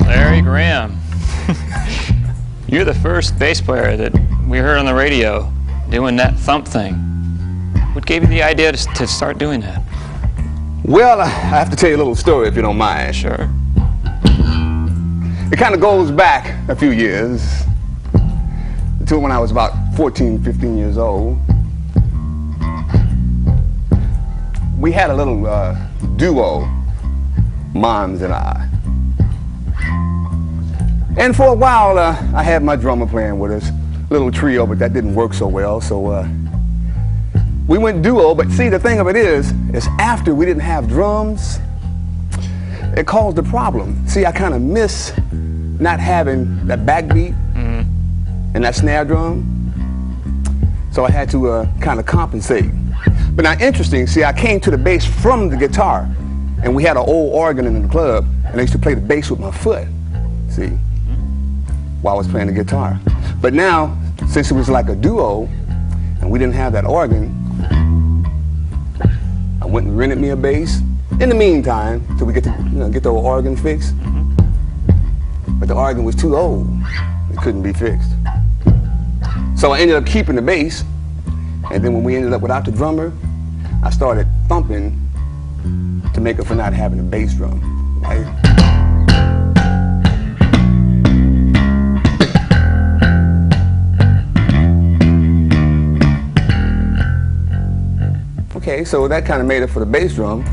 Larry Graham. You're the first bass player that we heard on the radio doing that thump thing. What gave you the idea to start doing that? Well, I have to tell you a little story if you don't mind. Sure. It kind of goes back a few years to when I was about 14, 15 years old. We had a little duo, Moms and I. And for a while, I had my drummer playing with us, little trio, but that didn't work so well, so we went duo. But see, the thing of it is after we didn't have drums, it caused a problem. See, I kind of miss not having that backbeat and that snare drum, so I had to kind of compensate. But now, interesting, see, I came to the bass from the guitar, and we had an old organ in the club, and I used to play the bass with my foot, see, while I was playing the guitar. But now, since it was like a duo, and we didn't have that organ, I went and rented me a bass. In the meantime, till we get to get the organ fixed. But the organ was too old; it couldn't be fixed. So I ended up keeping the bass, and then when we ended up without the drummer, I started thumping to make up for not having a bass drum. Right? Okay, so that kind of made it for the bass drum.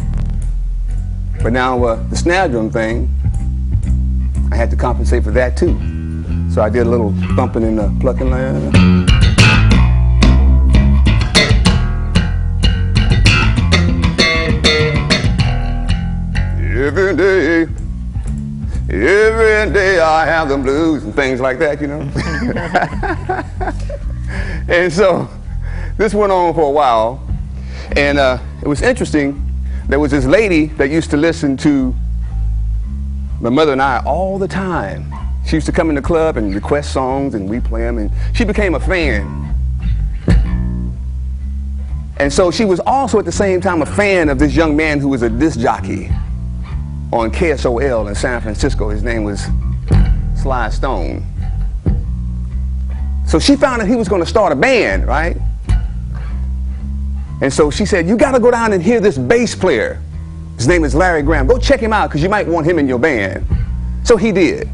But now the snare drum thing, I had to compensate for that too. So I did a little thumping and plucking like that. Every day I have the blues and things like that, you know. And so this went on for a while, and it was interesting. There was this lady that used to listen to my mother and I all the time. She used to come in the club and request songs, and we play them, and she became a fan. And so she was also at the same time a fan of this young man who was a disc jockey on KSOL in San Francisco. His name was Sly Stone. So she found out he was going to start a band, right? And so she said, you got to go down and hear this bass player. His name is Larry Graham. Go check him out because you might want him in your band. So he did.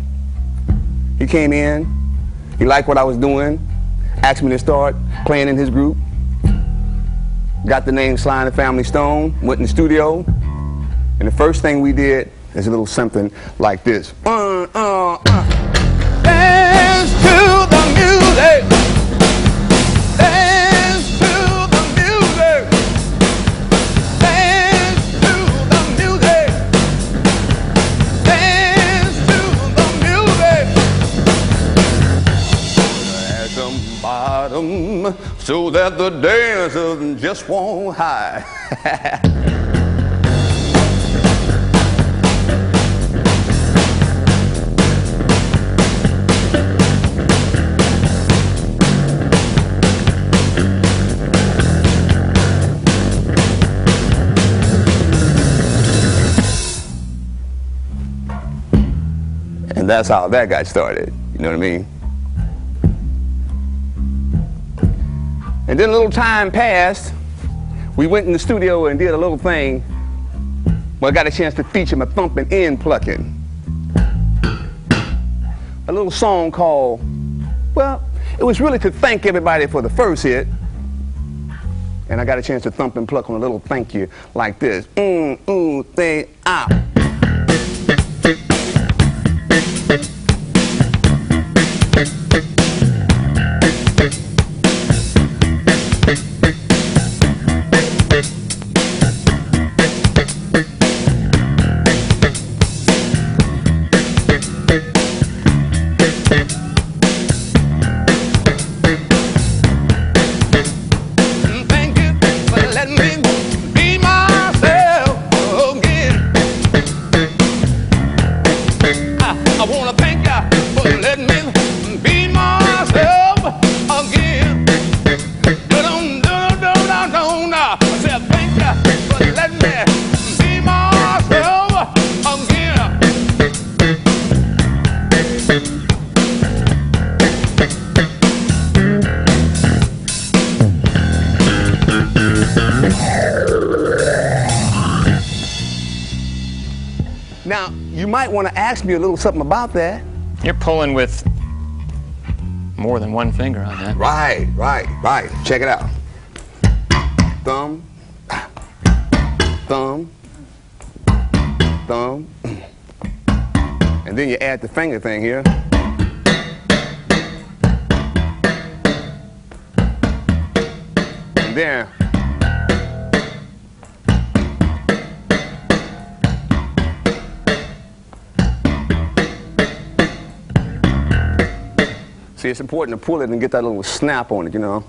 He came in. He liked what I was doing. Asked me to start playing in his group. Got the name Sly and the Family Stone. Went in the studio. And the first thing we did is a little something like this. Dance to the music. Dance to the music. Dance to the music. Dance to the music. At some bottom so that the dancers just won't hide. And that's how that got started, you know what I mean? And then a little time passed. We went in the studio and did a little thing where I got a chance to feature my thumping and plucking. A little song called, well, it was really to thank everybody for the first hit. And I got a chance to thump and pluck on a little thank you like this. They out. might want to ask me a little something about that. You're pulling with more than one finger on that. Right. Check it out. Thumb, thumb, thumb, and then you add the finger thing here. And there. See, it's important to pull it and get that little snap on it, you know.